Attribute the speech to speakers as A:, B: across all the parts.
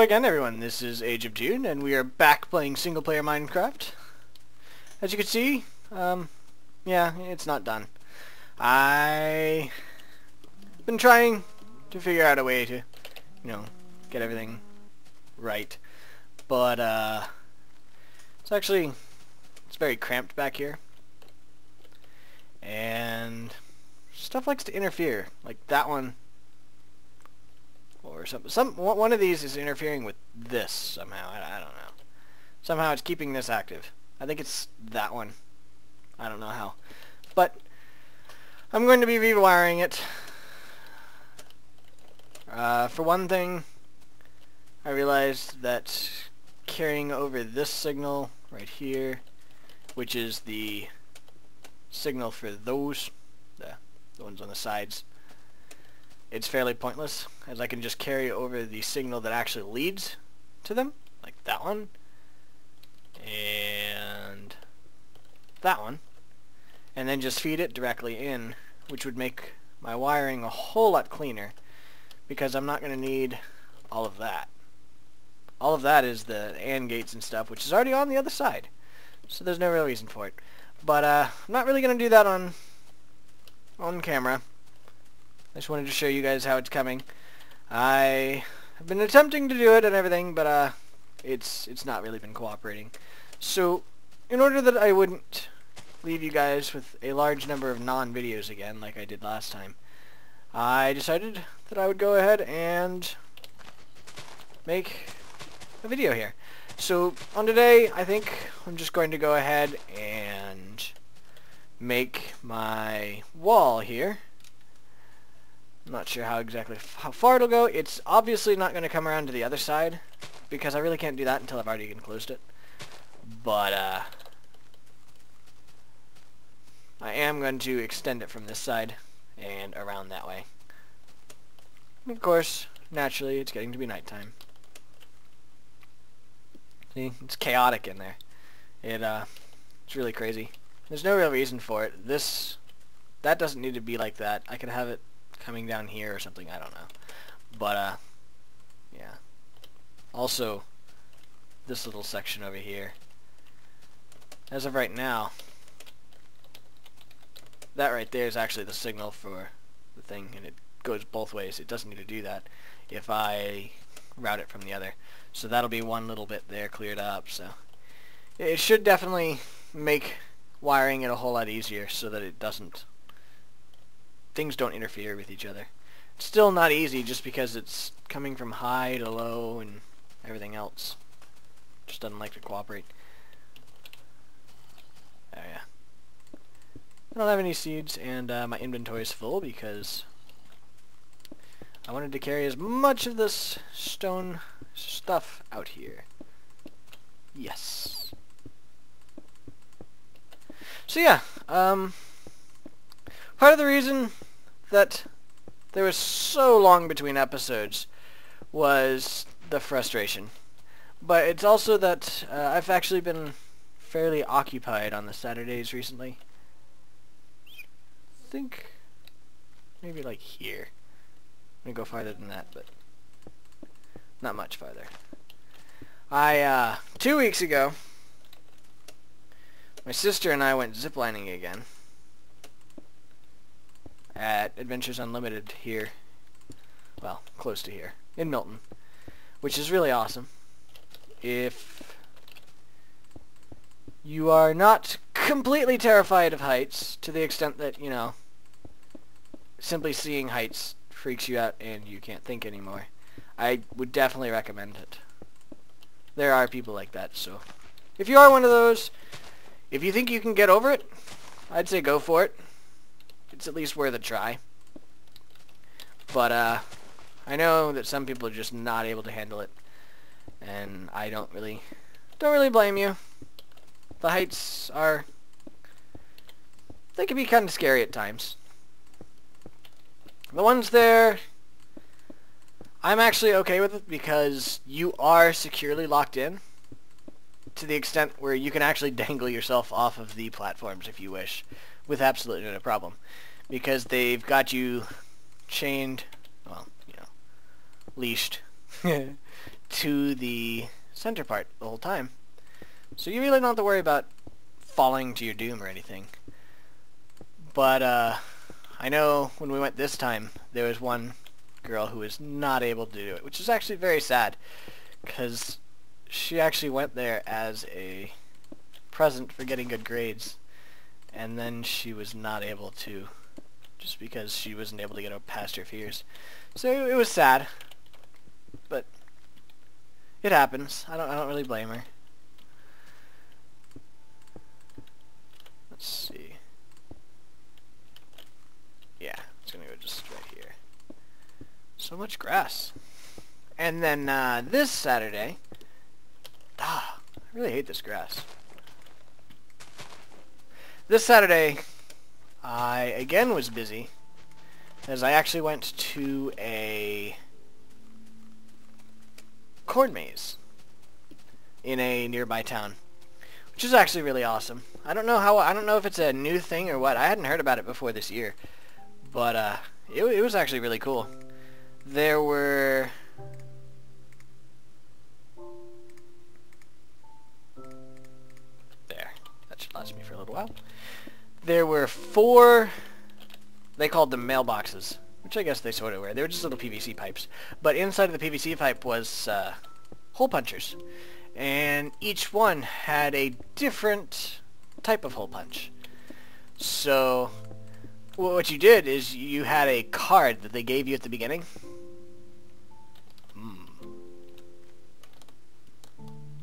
A: again everyone, this is AgeOfDune and we are back playing single player Minecraft. As you can see, yeah, it's not done. I've been trying to figure out a way to, get everything right. But, it's very cramped back here. And stuff likes to interfere, like that one. Or one of these is interfering with this somehow. I don't know. Somehow it's keeping this active. I think it's that one. I don't know how. But I'm going to be rewiring it. For one thing, I realized that carrying over this signal right here, which is the signal for those, the ones on the sides, it's fairly pointless, as I can just carry over the signal that actually leads to them, like that one, and that one, and then just feed it directly in, which would make my wiring a whole lot cleaner, because I'm not going to need all of that. All of that is the AND gates and stuff, which is already on the other side, so there's no real reason for it. But I'm not really going to do that on camera. I just wanted to show you guys how it's coming. I have been attempting to do it and everything, but it's not really been cooperating. So, in order that I wouldn't leave you guys with a large number of non-videos again, like I did last time, I decided that I would go ahead and make a video here. So, on today, I think I'm just going to go ahead and make my wall here. I'm not sure how far it'll go. It's obviously not going to come around to the other side, because I really can't do that until I've already enclosed it. But I am going to extend it from this side and around that way. And of course, naturally, it's getting to be nighttime. See, it's chaotic in there. It's really crazy. There's no real reason for it. That doesn't need to be like that. I could have it coming down here or something, I don't know. But, yeah. Also, this little section over here. As of right now, that right there is actually the signal for the thing, and it goes both ways. It doesn't need to do that if I route it from the other. So that'll be one little bit there cleared up, so it should definitely make wiring it a whole lot easier so that it doesn't, things don't interfere with each other. It's still not easy just because it's coming from high to low and everything else. Just doesn't like to cooperate. Oh yeah. I don't have any seeds, and my inventory is full because I wanted to carry as much of this stone stuff out here. Yes. So yeah, part of the reason that there was so long between episodes was the frustration. But it's also that I've actually been fairly occupied on the Saturdays recently. I think maybe like here. I'm gonna go farther than that, but not much farther. 2 weeks ago, my sister and I went ziplining again at Adventures Unlimited here, well, close to here, in Milton, which is really awesome. If you are not completely terrified of heights, to the extent that, simply seeing heights freaks you out and you can't think anymore, I would definitely recommend it. There are people like that, so if you are one of those, if you think you can get over it, I'd say go for it. It's at least worth a try. But I know that some people are just not able to handle it, and I don't really blame you. The heights they can be kind of scary at times. The ones there, I'm actually okay with it because you are securely locked in to the extent where you can actually dangle yourself off of the platforms if you wish, with absolutely no problem, because they've got you chained, well, leashed to the center part the whole time. So you really don't have to worry about falling to your doom or anything. But I know when we went this time, there was one girl who was not able to do it, which is actually very sad, because she actually went there as a present for getting good grades, and then she was not able to, just because she wasn't able to get past her fears. So it was sad, but it happens. I don't really blame her. Let's see. Yeah, it's gonna go just right here. So much grass. And then this Saturday, I really hate this grass. This Saturday, I again was busy, as I actually went to a corn maze in a nearby town, which is actually really awesome. I don't know if it's a new thing or what. I hadn't heard about it before this year, but it was actually really cool. There were that should last me for a little while. There were 4, they called them mailboxes, which I guess they sort of were. They were just little PVC pipes, but inside of the PVC pipe was hole punchers, and each one had a different type of hole punch. So what you did is you had a card that they gave you at the beginning.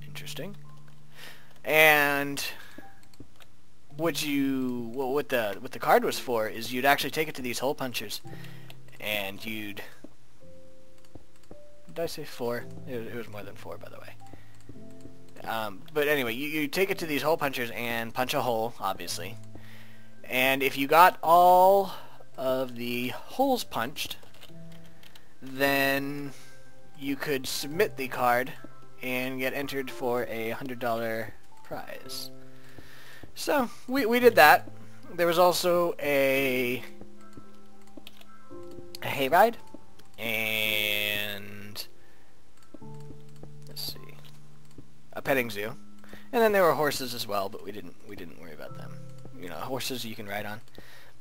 A: Interesting. And what the card was for is you'd actually take it to these hole punchers, and you'd... Did I say 4? It was more than 4, by the way. But anyway, you take it to these hole punchers and punch a hole, obviously. And if you got all of the holes punched, then you could submit the card and get entered for a $100 prize. So we did that. There was also a hayride, and let's see, a petting zoo, and then there were horses as well, but we didn't worry about them. You know, horses you can ride on,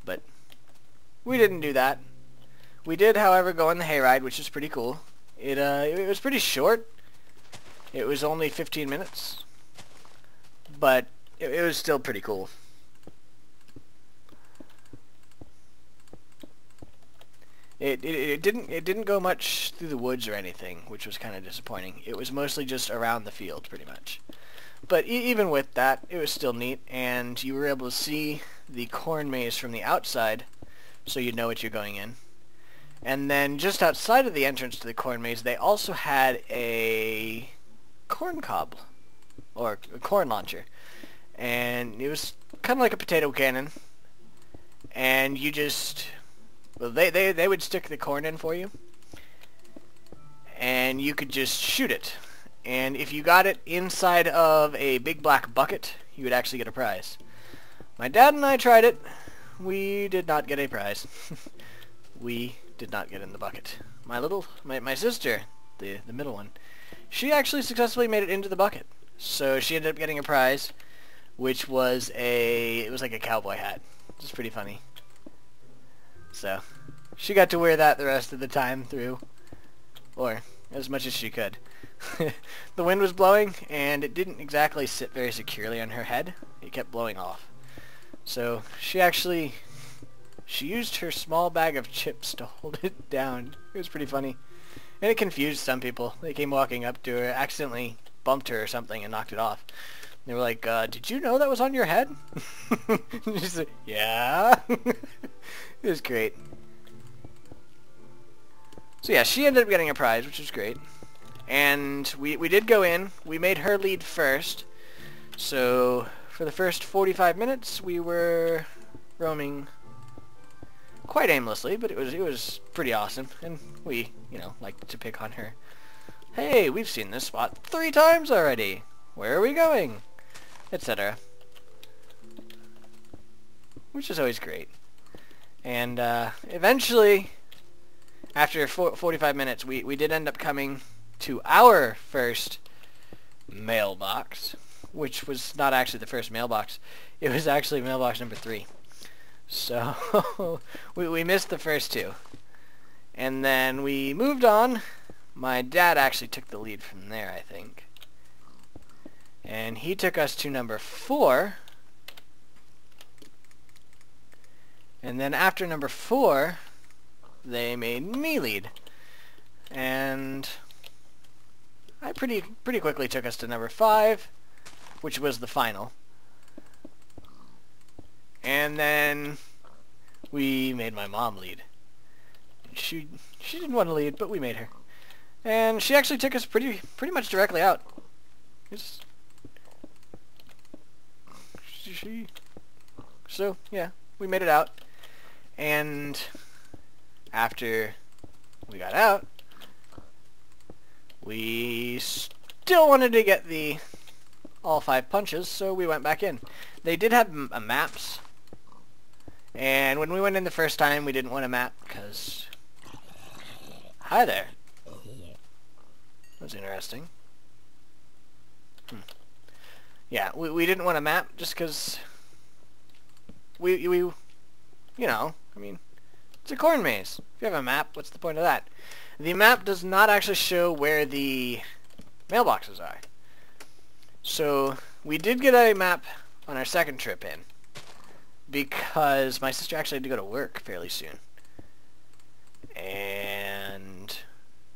A: but we didn't do that. We did, however, go on the hayride, which is pretty cool. It was pretty short. It was only 15 minutes, but it was still pretty cool. It didn't go much through the woods or anything, which was kind of disappointing. It was mostly just around the field, pretty much. But even with that, it was still neat, and you were able to see the corn maze from the outside, so you'd know what you're going in. And then just outside of the entrance to the corn maze, they also had a corn cob, or a corn launcher. And it was kind of like a potato cannon, and you just... Well, they would stick the corn in for you, and you could just shoot it. And if you got it inside of a big black bucket, you would actually get a prize. My dad and I tried it. We did not get a prize. We did not get in the bucket. My sister, the middle one, she actually successfully made it into the bucket. So she ended up getting a prize, which was it was like a cowboy hat. It was pretty funny. So she got to wear that the rest of the time through, or as much as she could. The wind was blowing, and it didn't exactly sit very securely on her head. It kept blowing off. So she used her small bag of chips to hold it down. It was pretty funny. And it confused some people. They came walking up to her, accidentally bumped her or something, and knocked it off. They were like, did you know that was on your head? She said, yeah. It was great. So yeah, she ended up getting a prize, which was great. And we did go in. We made her lead first. So for the first 45 minutes, we were roaming quite aimlessly, but it was pretty awesome. And we, liked to pick on her. Hey, we've seen this spot 3 times already. Where are we going? Etc. Which is always great. And eventually, after 45 minutes, we did end up coming to our first mailbox, which was not actually the first mailbox. It was actually mailbox number 3. So we missed the first 2. And then we moved on. My dad actually took the lead from there, I think. And he took us to number 4. And then after number 4, they made me lead. And I pretty quickly took us to number 5, which was the final. And then we made my mom lead. She didn't want to lead, but we made her. And she actually took us pretty much directly out. So yeah, we made it out. And after we got out, we still wanted to get the all 5 punches, so we went back in. They did have maps, and when we went in the first time, we didn't want a map because... Hi there. That's interesting. Yeah, we didn't want a map just because we you know, I mean, it's a corn maze. If you have a map, what's the point of that? The map does not actually show where the mailboxes are. So we did get a map on our second trip in because my sister actually had to go to work fairly soon. And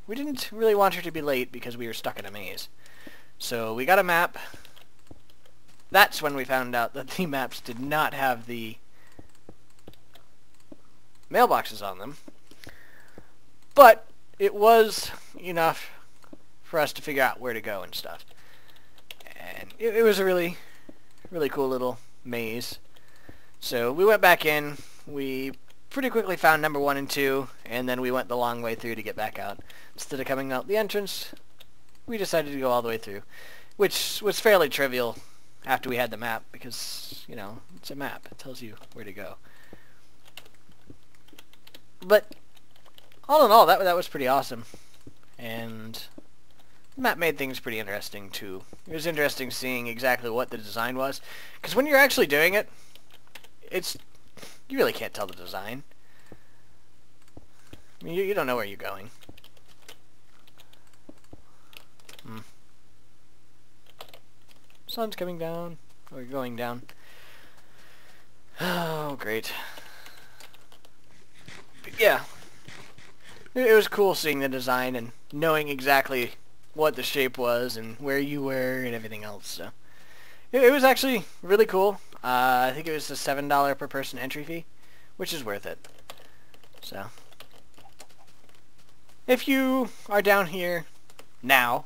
A: we didn't really want her to be late because we were stuck in a maze. So we got a map. That's when we found out that the maps did not have the mailboxes on them. But it was enough for us to figure out where to go and stuff. And it was a really cool little maze. So we went back in. We pretty quickly found number 1 and 2, and then we went the long way through to get back out. Instead of coming out the entrance, we decided to go all the way through, which was fairly trivial after we had the map because, you know, it's a map. It tells you where to go. But all in all, that was pretty awesome. And the map made things pretty interesting too. It was interesting seeing exactly what the design was, because when you're actually doing it, you really can't tell the design. I mean, you don't know where you're going. Sun's coming down, or going down. Oh, great. But yeah, it was cool seeing the design and knowing exactly what the shape was and where you were and everything else. So it was actually really cool. I think it was a $7 per person entry fee, which is worth it. So if you are down here now,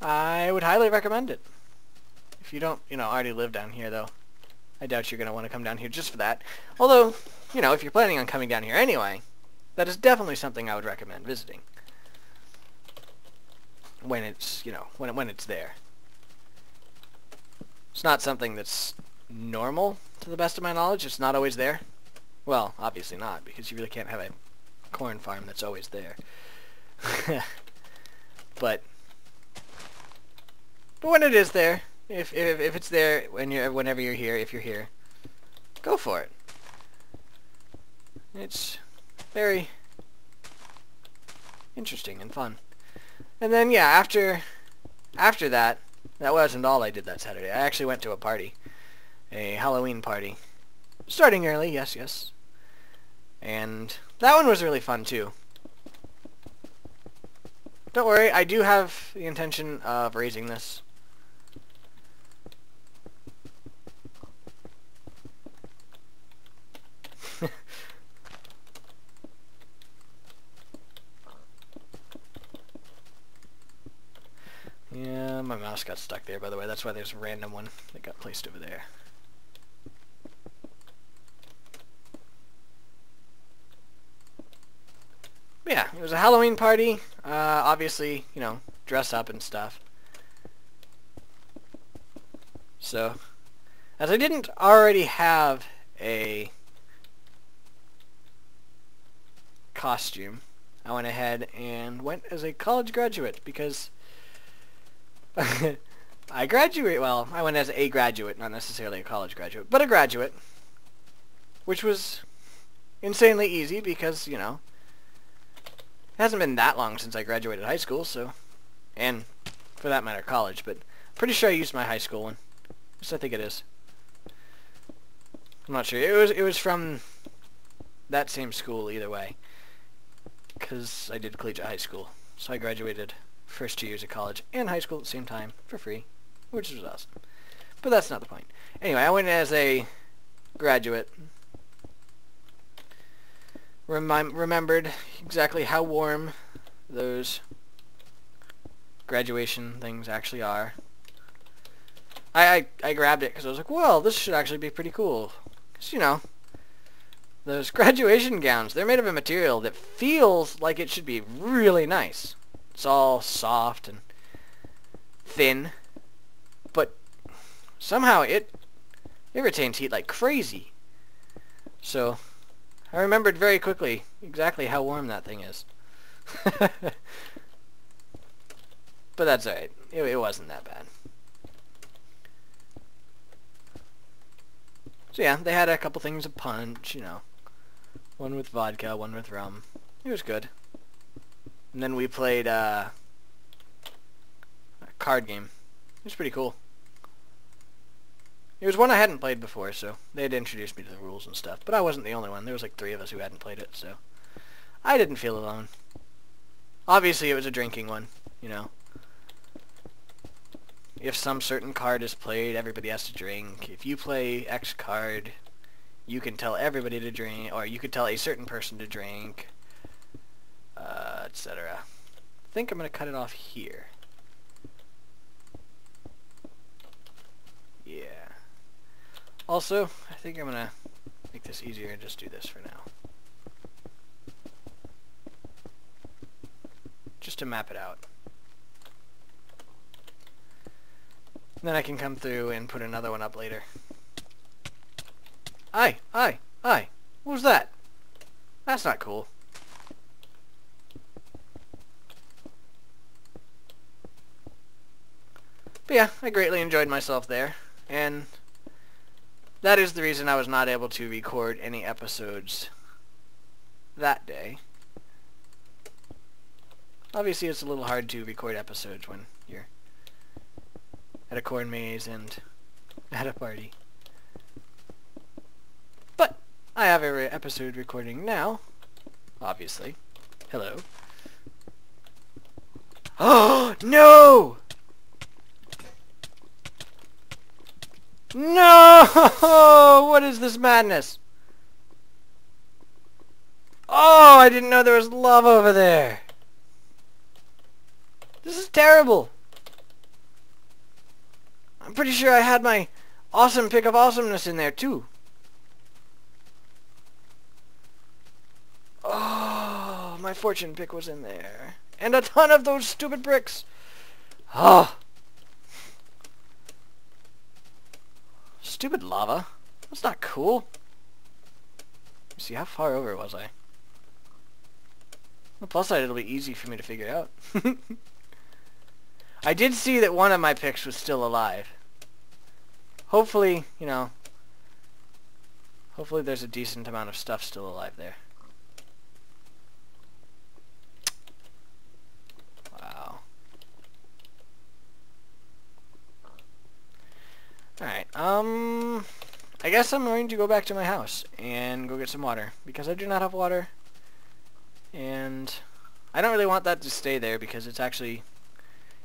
A: I would highly recommend it. If you don't, already live down here, though, I doubt you're going to want to come down here just for that. Although, if you're planning on coming down here anyway, that is definitely something I would recommend visiting. When it's, when it's there. It's not something that's normal, to the best of my knowledge. It's not always there. Well, obviously not, because you really can't have a corn farm that's always there. But when it is there, if it's there whenever you're here, if you're here, go for it. It's very interesting and fun. And then yeah, after that wasn't all I did that Saturday. I actually went to a party, a Halloween party, starting early, yes, and that one was really fun too. Don't worry, I do have the intention of raising this. Yeah, my mouse got stuck there, by the way. That's why there's a random one that got placed over there. But yeah, it was a Halloween party. Obviously, dress up and stuff. So, as I didn't already have a costume, I went ahead and went as a college graduate because I graduate. Well, I went as a graduate, not necessarily a college graduate, but a graduate, which was insanely easy because, you know, it hasn't been that long since I graduated high school, so, and for that matter, college, but pretty sure I used my high school one. Yes, I think it is. I'm not sure. It was from that same school either way, because I did collegiate high school, so I graduated first 2 years of college and high school at the same time for free, which was awesome. But that's not the point. Anyway, I went as a graduate. Remembered exactly how warm those graduation things actually are. I grabbed it because I was like, well, this should actually be pretty cool. Because, you know, those graduation gowns, they're made of a material that feels like it should be really nice. It's all soft and thin, but somehow it retains heat like crazy. So I remembered very quickly exactly how warm that thing is. But that's alright. It wasn't that bad. So yeah, they had a couple things of punch, you know. One with vodka, one with rum. It was good. And then we played a card game. It was pretty cool. It was one I hadn't played before, so they had introduced me to the rules and stuff. But I wasn't the only one. There was like 3 of us who hadn't played it, so I didn't feel alone. Obviously, it was a drinking one, you know. If some certain card is played, everybody has to drink. If you play X card, you can tell everybody to drink, or you could tell a certain person to drink, etc. I think I'm going to cut it off here. Yeah. Also, I think I'm going to make this easier and just do this for now. Just to map it out. Then I can come through and put another one up later. Aye! What was that? That's not cool. But yeah, I greatly enjoyed myself there, and that is the reason I was not able to record any episodes that day. Obviously, it's a little hard to record episodes when you're at a corn maze and at a party. But I have an episode recording now, obviously. Hello. Oh, no! No! What is this madness? Oh, I didn't know there was lava over there. This is terrible. I'm pretty sure I had my awesome pick of awesomeness in there too. Oh, my fortune pick was in there. And a ton of those stupid bricks. Oh. Stupid lava. That's not cool. Let's see, how far over was I? On the plus side, it'll be easy for me to figure out. I did see that one of my picks was still alive. Hopefully, you know, hopefully there's a decent amount of stuff still alive there. Wow. Alright, I guess I'm going to go back to my house and go get some water, because I do not have water, and I don't really want that to stay there because it's actually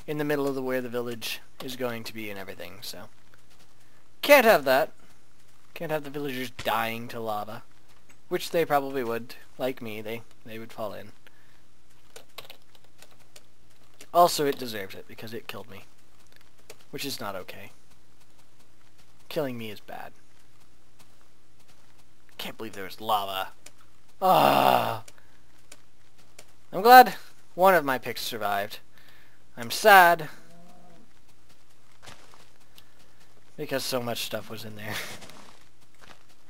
A: in the middle of where the village is going to be and everything, so can't have that. Can't have the villagers dying to lava, which they probably would. Like me, they would fall in. Also, it deserves it because it killed me, which is not okay. Killing me is bad. Can't believe there was lava. Ah! I'm glad one of my picks survived. I'm sad because so much stuff was in there.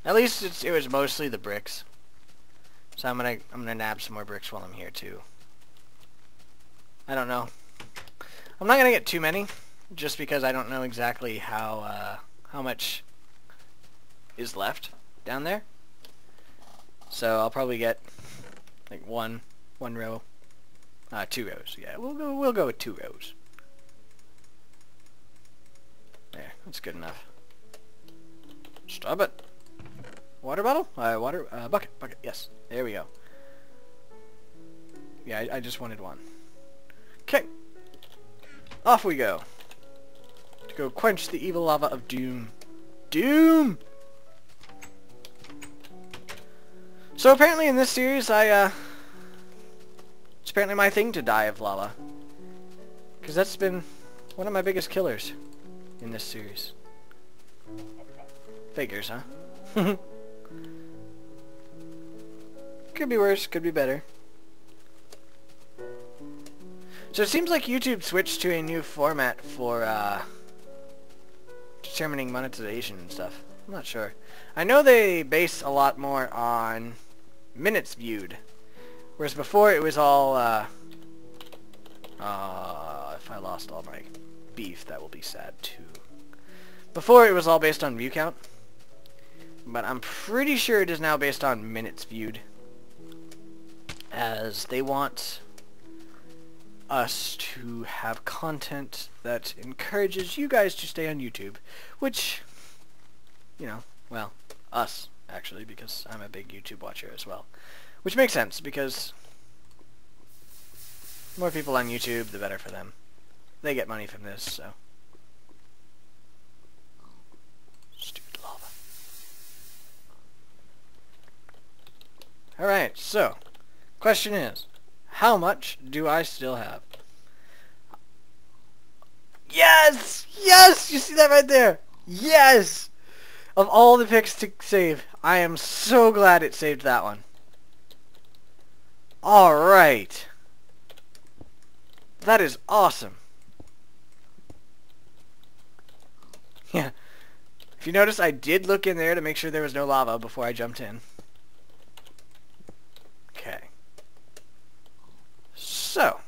A: At least it was mostly the bricks. So I'm gonna nab some more bricks while I'm here too. I don't know. I'm not gonna get too many, just because I don't know exactly how much is left down there. So I'll probably get like one row, 2 rows. Yeah, we'll go with 2 rows. There, that's good enough. Stop it. Water bottle? Bucket. Yes, there we go. Yeah, I just wanted one. Okay, off we go to go quench the evil lava of doom. Doom. So apparently in this series, it's apparently my thing to die of lava, because that's been one of my biggest killers in this series. Figures, huh? Could be worse, could be better. So it seems like YouTube switched to a new format for determining monetization and stuff. I'm not sure. I know they base a lot more on minutes viewed, whereas before it was all if I lost all my beef, that will be sad too. Before it was all based on view count, but I'm pretty sure it is now based on minutes viewed, as they want us to have content that encourages you guys to stay on YouTube, which, you know, well, us actually, because I'm a big YouTube watcher as well, which makes sense, because more people on YouTube, the better for them. They get money from this, so. Stupid lava. Alright, so, question is, how much do I still have? Yes! Yes! You see that right there? Yes! Of all the picks to save, I am so glad it saved that one. Alright. That is awesome. Yeah. If you notice, I did look in there to make sure there was no lava before I jumped in. Okay. So,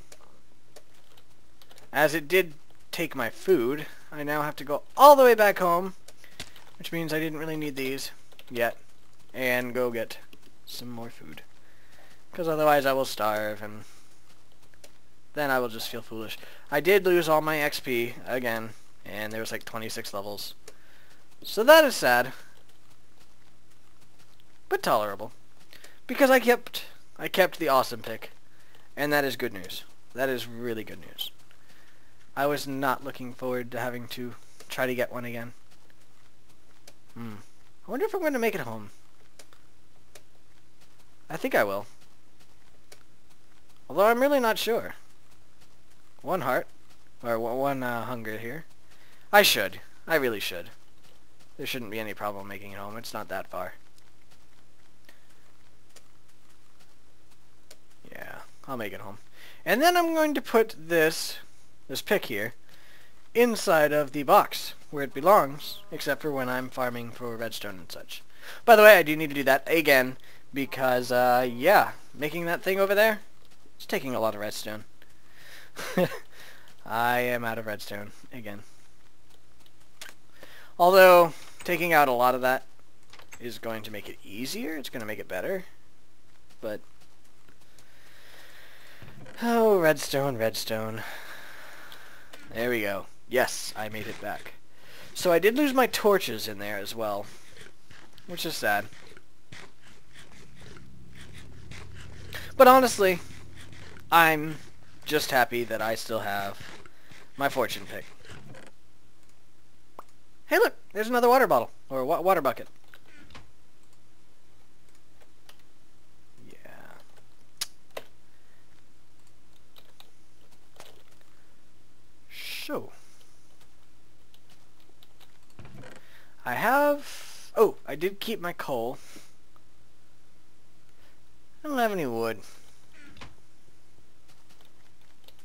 A: as it did take my food, I now have to go all the way back home, which means I didn't really need these yet, and go get some more food, because otherwise I will starve, and then I will just feel foolish. I did lose all my XP again, and there was like 26 levels, so that is sad, but tolerable, because I kept the awesome pick. And that is good news. That is really good news. I was not looking forward to having to try to get one again. I wonder if I'm going to make it home. I think I will. Although I'm really not sure. 1 heart. Or 1 hunger here. I should. I really should. There shouldn't be any problem making it home. It's not that far. Yeah. I'll make it home. And then I'm going to put this pick here inside of the box where it belongs, except for when I'm farming for redstone and such. By the way, I do need to do that again because, yeah, making that thing over there, it's taking a lot of redstone. I am out of redstone again. Although, taking out a lot of that is going to make it easier, it's going to make it better, but oh, redstone, redstone. There we go. Yes, I made it back. So I did lose my torches in there as well, which is sad. But honestly, I'm just happy that I still have my fortune pick. Hey look, there's another water bottle, or water bucket. So, I have, oh, I did keep my coal. I don't have any wood.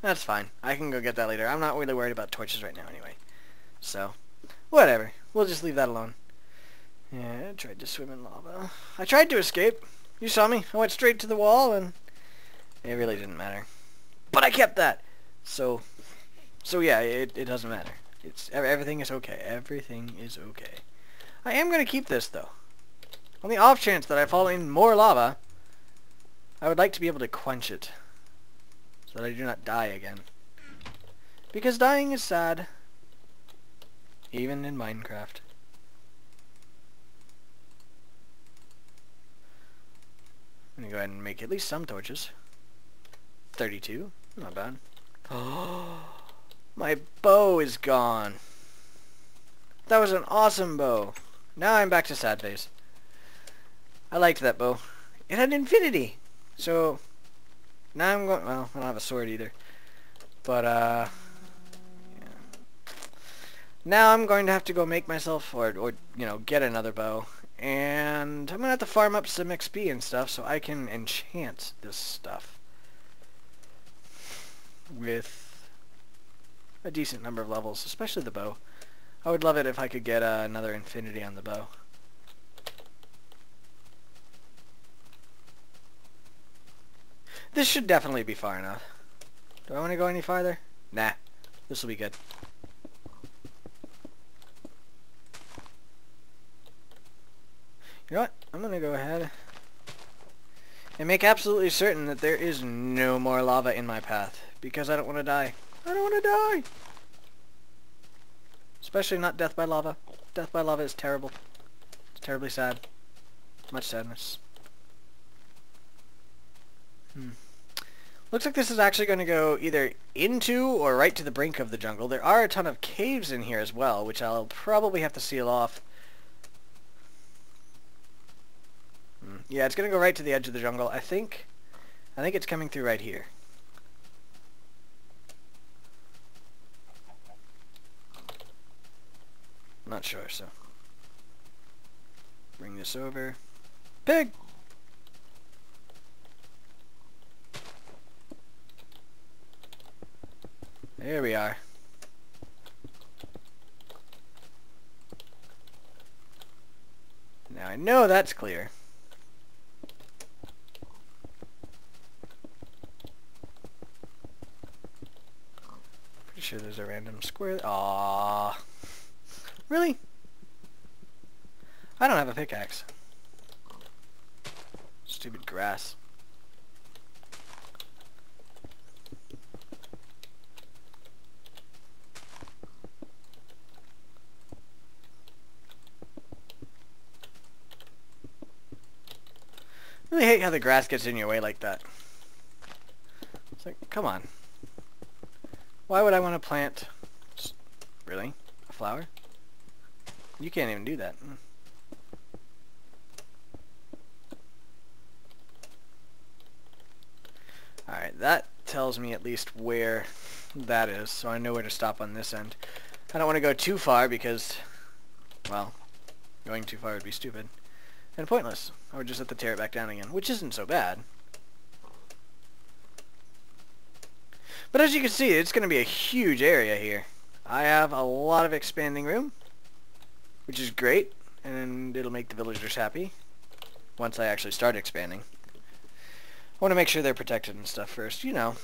A: That's fine. I can go get that later. I'm not really worried about torches right now anyway. So, whatever. We'll just leave that alone. Yeah, I tried to swim in lava. I tried to escape. You saw me. I went straight to the wall, and it really didn't matter. But I kept that. So yeah, it doesn't matter. Everything is okay. Everything is okay. I am going to keep this, though. On the off chance that I fall in more lava, I would like to be able to quench it, so that I do not die again. Because dying is sad, even in Minecraft. I'm going to go ahead and make at least some torches. 32, not bad. Oh, my bow is gone. That was an awesome bow. Now I'm back to sad face. I liked that bow. It had infinity. So now I'm going, well, I don't have a sword either. But yeah. Now I'm going to have to go make myself or you know, get another bow. And I'm going to have to farm up some XP and stuff so I can enchant this stuff with a decent number of levels, especially the bow. I would love it if I could get another infinity on the bow. This should definitely be far enough. Do I want to go any farther? Nah. This will be good. You know what? I'm going to go ahead and make absolutely certain that there is no more lava in my path, because I don't want to die. I don't want to die! Especially not death by lava. Death by lava is terrible. It's terribly sad. Much sadness. Looks like this is actually going to go either into or right to the brink of the jungle. There are a ton of caves in here as well, which I'll probably have to seal off. Yeah, it's going to go right to the edge of the jungle. I think it's coming through right here. Not sure, so bring this over. Pig! There we are. Now I know that's clear. Pretty sure there's a random square. Aww. Really? I don't have a pickaxe. Stupid grass. I really hate how the grass gets in your way like that. It's like, come on. Why would I want to plant... Really? A flower? You can't even do that. Alright, that tells me at least where that is, so I know where to stop on this end. I don't want to go too far because, well, going too far would be stupid. And pointless. I would just have to tear it back down again, which isn't so bad. But as you can see, it's going to be a huge area here. I have a lot of expanding room, which is great, and it'll make the villagers happy once I actually start expanding. I want to make sure they're protected and stuff first, you know.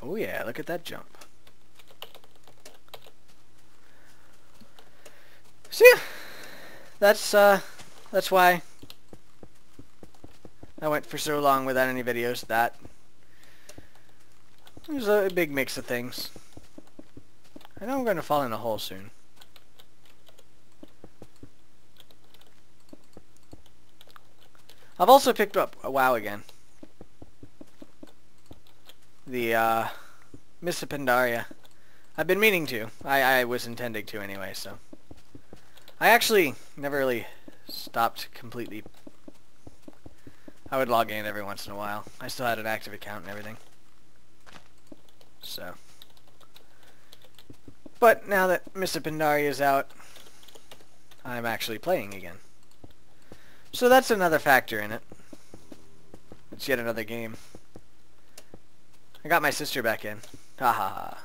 A: Oh yeah, look at that jump. So yeah, that's why I went for so long without any videos. That there's a big mix of things. I know I'm going to fall in a hole soon. I've also picked up a WoW again. The Miss Pandaria. I've been meaning to. I was intending to anyway, so. I actually never really stopped completely. I would log in every once in a while. I still had an active account and everything. So. But now that Mr. Pandaria is out, I'm actually playing again. So that's another factor in it. It's yet another game. I got my sister back in. Ha ha ha.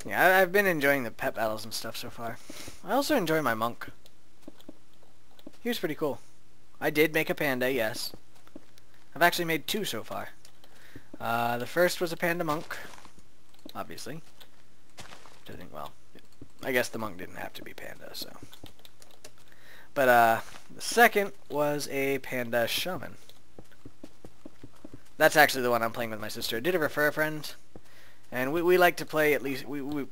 A: Yeah, I've been enjoying the pet battles and stuff so far. I also enjoy my monk. He was pretty cool. I did make a panda, yes. I've actually made 2 so far. The first was a panda monk, obviously. Well, I guess the monk didn't have to be panda, so. But the second was a panda shaman. That's actually the one I'm playing with my sister. I did it refer a friend, and we like to play at least, we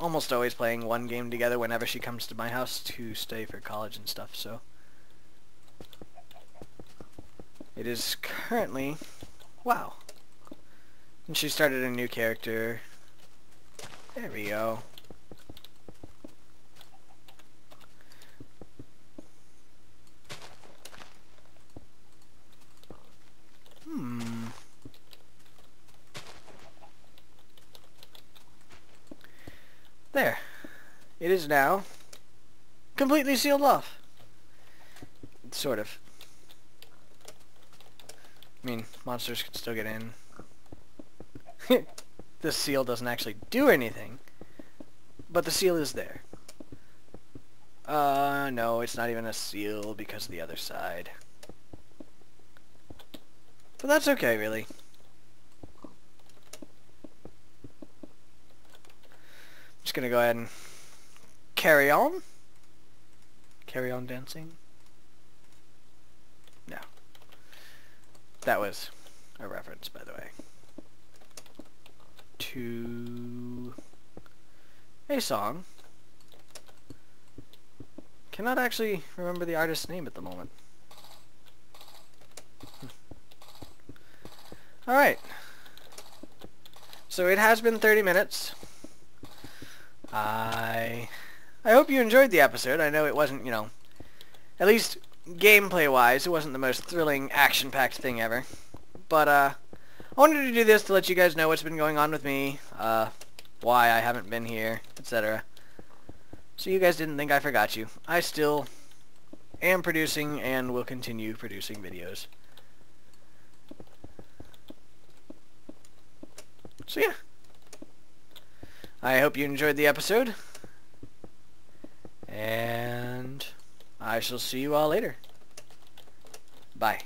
A: almost always playing one game together whenever she comes to my house to stay for college and stuff, so. It is currently, wow. And she started a new character. There we go. There. It is now completely sealed off. Sort of. I mean, monsters can still get in. This seal doesn't actually do anything, but the seal is there. No, it's not even a seal because of the other side. But that's okay, really. Just gonna go ahead and carry on. Carry on dancing. No. That was a reference, by the way, to a song. Cannot actually remember the artist's name at the moment. Alright. So it has been 30 minutes. I hope you enjoyed the episode. I know it wasn't, you know, at least gameplay-wise, it wasn't the most thrilling, action-packed thing ever. But, I wanted to do this to let you guys know what's been going on with me, why I haven't been here, etc. So you guys didn't think I forgot you. I still am producing and will continue producing videos. So yeah. I hope you enjoyed the episode. And I shall see you all later. Bye.